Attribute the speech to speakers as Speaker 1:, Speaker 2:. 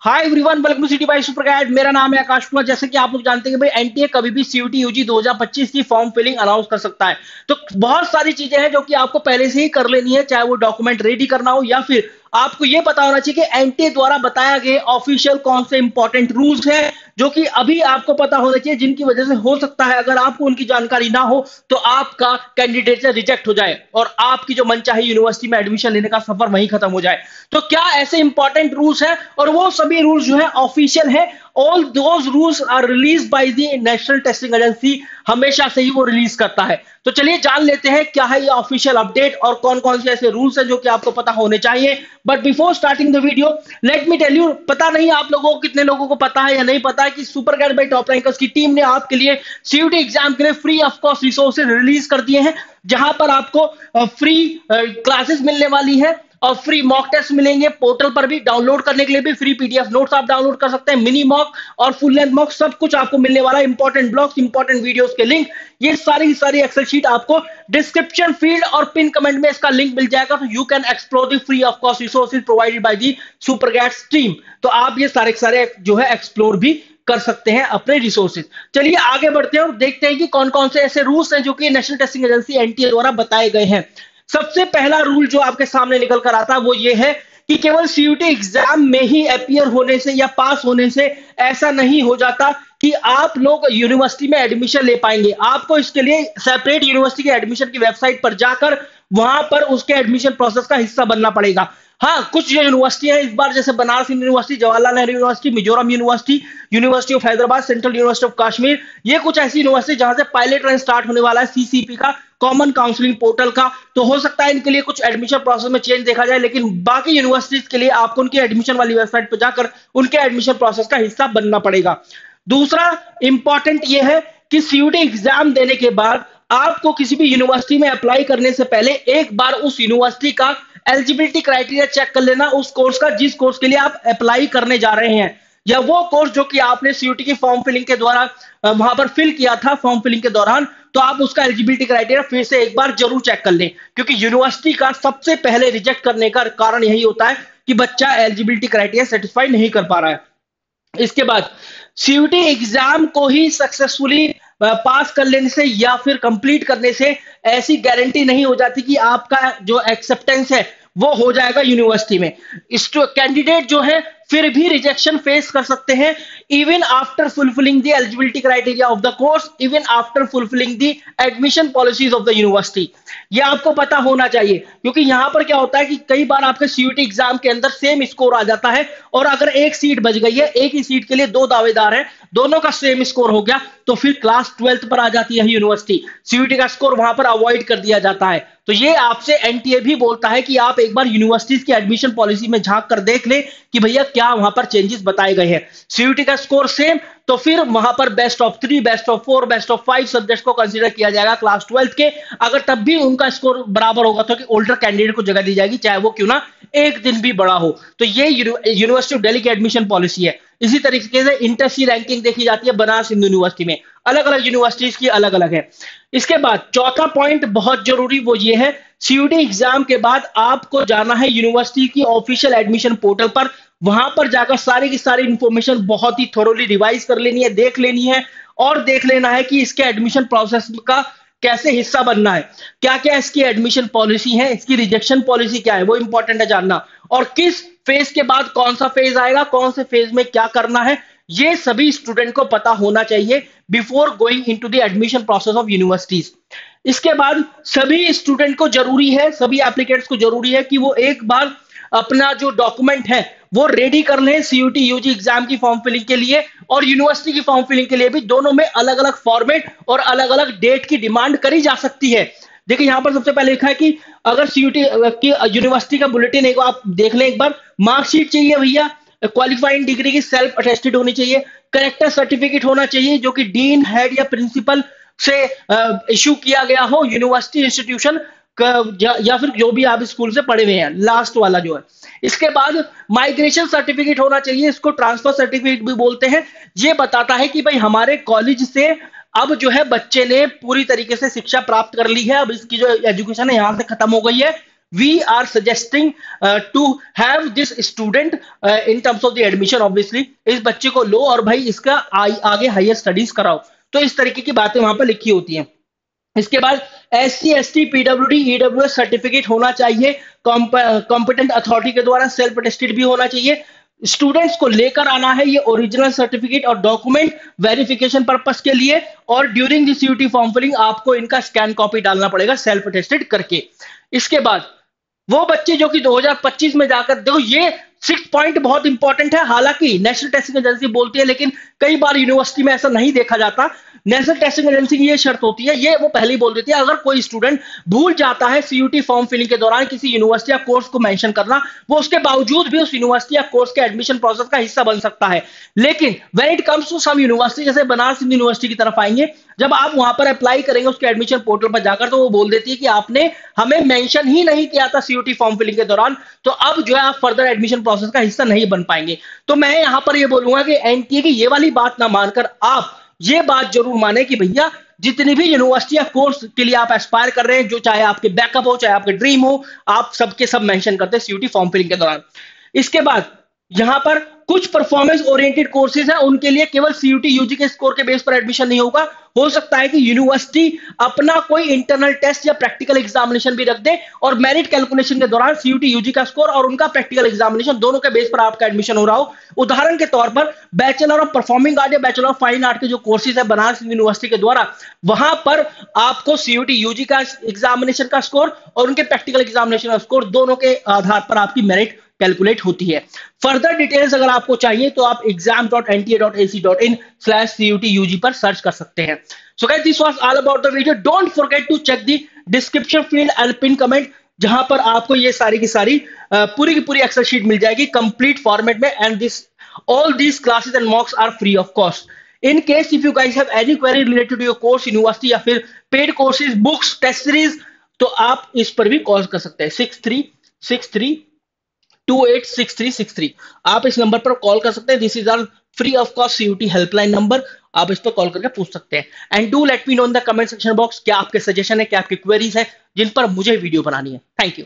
Speaker 1: Hi everyone, welcome to city by super guide. मेरा नाम है आकाश कुमार। जैसे कि आप लोग जानते हैं कि भाई एनटीए कभी भी सीयूटी यूजी 2025 की फॉर्म फिलिंग अनाउंस कर सकता है। तो बहुत सारी चीजें हैं जो कि आपको पहले से ही कर लेनी है, चाहे वो डॉक्यूमेंट रेडी करना हो या फिर आपको ये पता होना चाहिए कि एनटीए द्वारा बताया गया ऑफिशियल कौन से इंपॉर्टेंट रूल्स हैं जो कि अभी आपको पता होना चाहिए, जिनकी वजह से हो सकता है अगर आपको उनकी जानकारी ना हो तो आपका कैंडिडेट रिजेक्ट हो जाए और आपकी जो मनचाही यूनिवर्सिटी में एडमिशन लेने का सफर वहीं खत्म हो जाए। तो क्या ऐसे इंपॉर्टेंट रूल्स हैं, और वो सभी रूल्स जो है ऑफिशियल है। All those rules are release by the National Testing Agency, हमेशा से ही वो रिलीज करता है। तो चलिए जान लेते हैं क्या है ये ऑफिशियल अपडेट और कौन कौन से ऐसे रूल्स हैं जो कि आपको पता होने चाहिए। But before starting the video let me tell you, पता नहीं आप लोगों को कितने लोगों को पता है या नहीं पता है कि super guide bye top rankers की टीम ने आपके लिए सीयूटी एग्जाम के लिए free of cost resources release कर दिए हैं, जहां पर आपको फ्री क्लासेस मिलने वाली है और फ्री मॉक टेस्ट मिलेंगे। पोर्टल पर भी डाउनलोड करने के लिए भी फ्री पीडीएफ नोट्स आप डाउनलोड कर सकते हैं। मिनी मॉक और फुल लेंथ मॉक सब कुछ आपको मिलने वाला है। इंपॉर्टेंट ब्लॉग्स, इंपॉर्टेंट वीडियोस के लिंक, ये सारी एक्सेल शीट आपको डिस्क्रिप्शन फील्ड और पिन कमेंट में इसका लिंक मिल जाएगा। तो you can explore the free of cost resources provided by the super guides team. तो आप ये सारे जो है एक्सप्लोर भी कर सकते हैं अपने रिसोर्सेज। चलिए आगे बढ़ते हैं और देखते हैं कि कौन कौन से ऐसे रूल्स हैं जो कि नेशनल टेस्टिंग एजेंसी एनटीए द्वारा बताए गए हैं। सबसे पहला रूल जो आपके सामने निकल कर आता है वो ये है कि केवल सीयूटी एग्जाम में ही अपियर होने से या पास होने से ऐसा नहीं हो जाता कि आप लोग यूनिवर्सिटी में एडमिशन ले पाएंगे। आपको इसके लिए सेपरेट यूनिवर्सिटी के एडमिशन की वेबसाइट पर जाकर वहां पर उसके एडमिशन प्रोसेस का हिस्सा बनना पड़ेगा। हाँ, कुछ जो यूनिवर्सिटी है इस बार, जैसे Banaras university, Jawaharlal Nehru university, Mizoram university, university of Hyderabad, central university of Kashmir, ये कुछ ऐसी यूनिवर्सिटी जहां से पायलट रन स्टार्ट होने वाला है सीसीपी का, कॉमन काउंसलिंग पोर्टल का। तो हो सकता है इनके लिए कुछ एडमिशन प्रोसेस में चेंज देखा जाए, लेकिन बाकी यूनिवर्सिटीज के लिए आपको उनकी एडमिशन वाली वेबसाइट पर जाकर उनके एडमिशन प्रोसेस का हिस्सा बनना पड़ेगा। दूसरा इंपॉर्टेंट यह है कि सीयूटी एग्जाम देने के बाद आपको किसी भी यूनिवर्सिटी में अप्लाई करने से पहले एक बार उस यूनिवर्सिटी का एलिजिबिलिटी क्राइटेरिया चेक कर लेना, उस कोर्स का जिस कोर्स के लिए आप अप्लाई करने जा रहे हैं, या वो कोर्स जो कि आपने सीयूटी की फॉर्म फिलिंग के द्वारा वहां पर फिल किया था फॉर्म फिलिंग के दौरान, तो आप उसका एलिजिबिलिटी क्राइटेरिया फिर से एक बार जरूर चेक कर लें, क्योंकि यूनिवर्सिटी का सबसे पहले रिजेक्ट करने का कारण यही होता है कि बच्चा एलिजिबिलिटी क्राइटेरिया सेटिस्फाई नहीं कर पा रहा है। इसके बाद सीयूटी एग्जाम को ही सक्सेसफुली पास कर लेने से या फिर कंप्लीट करने से ऐसी गारंटी नहीं हो जाती कि आपका जो एक्सेप्टेंस है वो हो जाएगा यूनिवर्सिटी में। इस कैंडिडेट जो है फिर भी रिजेक्शन फेस कर सकते हैं, even after fulfilling the eligibility criteria of the course, even after fulfilling the admission policies of the university. ये आपको पता होना चाहिए, क्योंकि यहां पर क्या होता है कि कई बार आपके सीयूटी एग्जाम के अंदर सेम स्कोर आ जाता है और अगर एक सीट बच गई है, एक ही सीट के लिए दो दावेदार हैं, दोनों का सेम स्कोर हो गया, तो फिर क्लास 12th पर आ जाती है यूनिवर्सिटी, सीयूटी का स्कोर वहां पर अवॉइड कर दिया जाता है। तो ये आपसे एनटीए भी बोलता है कि आप एक बार यूनिवर्सिटीज की एडमिशन पॉलिसी में झांक कर देख लें कि भैया क्या वहां पर चेंजेस बताए गए हैं। सीयूटी का स्कोर सेम, तो फिर वहां पर best of 3, best of 4, best of 5 subject को कंसीडर किया जाएगा क्लास 12th के। अगर तब भी उनका स्कोर बराबर होगा तो ओल्डर कैंडिडेट को जगह दी जाएगी, चाहे वो क्यों ना एक दिन भी बड़ा हो। तो ये यूनिवर्सिटी ऑफ दिल्ली की एडमिशन पॉलिसी है। इसी तरीके से इंटर सी रैंकिंग देखी जाती है बनारस हिंदू यूनिवर्सिटी में, अलग अलग यूनिवर्सिटीज की अलग अलग है। इसके बाद चौथा पॉइंट बहुत जरूरी, वो ये है सीयूटी एग्जाम के बाद आपको जाना है यूनिवर्सिटी की ऑफिशियल एडमिशन पोर्टल पर। वहां पर जाकर सारी की सारी इंफॉर्मेशन बहुत ही थोरोली रिवाइज कर लेनी है, देख लेनी है और देख लेना है कि इसके एडमिशन प्रोसेस का कैसे हिस्सा बनना है, क्या क्या इसकी एडमिशन पॉलिसी है, इसकी रिजेक्शन पॉलिसी क्या है, वो इंपॉर्टेंट है जानना, और किस फेज के बाद कौन सा फेज आएगा, कौन से फेज में क्या करना है, ये सभी स्टूडेंट को पता होना चाहिए before going into the admission process of universities. इसके बाद सभी स्टूडेंट को जरूरी है, सभी एप्लीकेंट्स को जरूरी है कि वो एक बार अपना जो डॉक्यूमेंट है वो रेडी कर लें सीयूटी यूजी एग्जाम की फॉर्म फिलिंग के लिए और यूनिवर्सिटी की फॉर्म फिलिंग के लिए भी। दोनों में अलग अलग फॉर्मेट और अलग अलग डेट की डिमांड करी जा सकती है। देखिए यहां पर सबसे पहले लिखा है कि अगर सीयूटी की यूनिवर्सिटी का बुलेटिन एक आप देख लें, एक बार मार्कशीट चाहिए भैया, क्वालिफाइंग डिग्री की सेल्फ अटेस्टेड होनी चाहिए, करेक्टर सर्टिफिकेट होना चाहिए जो कि डीन, हेड या प्रिंसिपल से इशू किया गया हो, यूनिवर्सिटी इंस्टीट्यूशन या फिर जो भी आप स्कूल से पढ़े हुए हैं, लास्ट वाला जो है। इसके बाद माइग्रेशन सर्टिफिकेट होना चाहिए, इसको ट्रांसफर सर्टिफिकेट भी बोलते हैं। ये बताता है कि भाई हमारे कॉलेज से अब जो है बच्चे ने पूरी तरीके से शिक्षा प्राप्त कर ली है, अब इसकी जो एजुकेशन है यहां से खत्म हो गई है, we are suggesting to have this student in terms of the admission obviously, इस बच्चे को लो और भाई इसका आगे हायर स्टडीज कराओ। तो इस तरीके की बातें वहां पर लिखी होती हैं। इसके बाद SC ST PWD EWS certificate होना चाहिए, कॉम्पिटेंट अथॉरिटी के द्वारा सेल्फ अटेस्टेड भी होना चाहिए। स्टूडेंट्स को लेकर आना है ये ओरिजिनल सर्टिफिकेट और डॉक्यूमेंट वेरिफिकेशन पर्पस के लिए, और during the CUT form filling आपको इनका स्कैन कॉपी डालना पड़ेगा सेल्फ अटेस्टेड करके। इसके बाद वो बच्चे जो कि 2025 में जाकर, देखो ये 6 पॉइंट बहुत इंपॉर्टेंट है, हालांकि नेशनल टेस्टिंग एजेंसी बोलती है लेकिन कई बार यूनिवर्सिटी में ऐसा नहीं देखा जाता। नेशनल टेस्टिंग एजेंसी की ये शर्त होती है, ये वो पहले ही बोल देती है, अगर कोई स्टूडेंट भूल जाता है CUT फॉर्म फिलिंग के दौरान किसी यूनिवर्सिटी या कोर्स को मेंशन करना, वो उसके बावजूद भी उस यूनिवर्सिटी या कोर्स के एडमिशन प्रोसेस का हिस्सा बन सकता है। लेकिन when it comes to some university, जैसे बनारस हिंदू यूनिवर्सिटी की तरफ आएंगे, जब आप वहां पर अप्लाई करेंगे उसके एडमिशन पोर्टल पर जाकर, तो वो बोल देती है कि आपने हमें मेंशन ही नहीं किया था CUT फॉर्म फिलिंग के दौरान, तो अब जो है आप फर्दर एडमिशन प्रोसेस का हिस्सा नहीं बन पाएंगे। तो मैं यहां पर ये बोलूंगा कि NTA की ये वाली बात ना मानकर आप ये बात जरूर माने कि भैया जितनी भी यूनिवर्सिटी या कोर्स के लिए आप एस्पायर कर रहे हैं, जो चाहे आपके बैकअप हो चाहे आपके ड्रीम हो, आप सबके सब मेंशन करते हैं CUT फॉर्म फिलिंग के दौरान। इसके बाद यहां पर कुछ परफॉर्मेंस ओरिएंटेड कोर्सेज हैं, उनके लिए केवल CUT UG के स्कोर के बेस पर एडमिशन नहीं होगा, हो सकता है कि यूनिवर्सिटी अपना कोई इंटरनल टेस्ट या प्रैक्टिकल एग्जामिनेशन भी रख दे और मेरिट कैलकुलेशन के दौरान CUT UG का स्कोर और उनका प्रैक्टिकल एग्जामिनेशन दोनों के बेस पर आपका एडमिशन हो रहा हो। उदाहरण के तौर पर बैचलर ऑफ परफॉर्मिंग आर्ट या बैचलर ऑफ फाइन आर्ट के जो कोर्सेज है बनारस यूनिवर्सिटी के द्वारा, वहां पर आपको CUT UG का एग्जामिनेशन का स्कोर और उनके प्रैक्टिकल एग्जामिनेशन का स्कोर दोनों के आधार पर आपकी मेरिट कैलकुलेट होती है। फर्दर डिटेल्स अगर आपको चाहिए तो आप exam.nta.ac.in/CUT UG पर सर्च कर सकते हैं। So guys, this was all about the video. Don't forget to check the description field and pin comment, जहां पर आपको ये सारी की सारी पूरी की पूरी एक्सेल शीट मिल जाएगी कंप्लीट फॉर्मेट में, and this all these classes and mocks are free of cost. In case if you guys have any query related to your course, university या फिर paid courses, books, test series, तो आप इस पर भी call कर सकते हैं 6363286363। आप इस नंबर पर कॉल कर सकते हैं। This is our free of cost CUT helpline number, आप इस पर कॉल करके पूछ सकते हैं। And do let me know in the comment section box क्या आपके सजेशन है, क्या आपकी क्वेरीज है जिन पर मुझे वीडियो बनानी है। Thank you.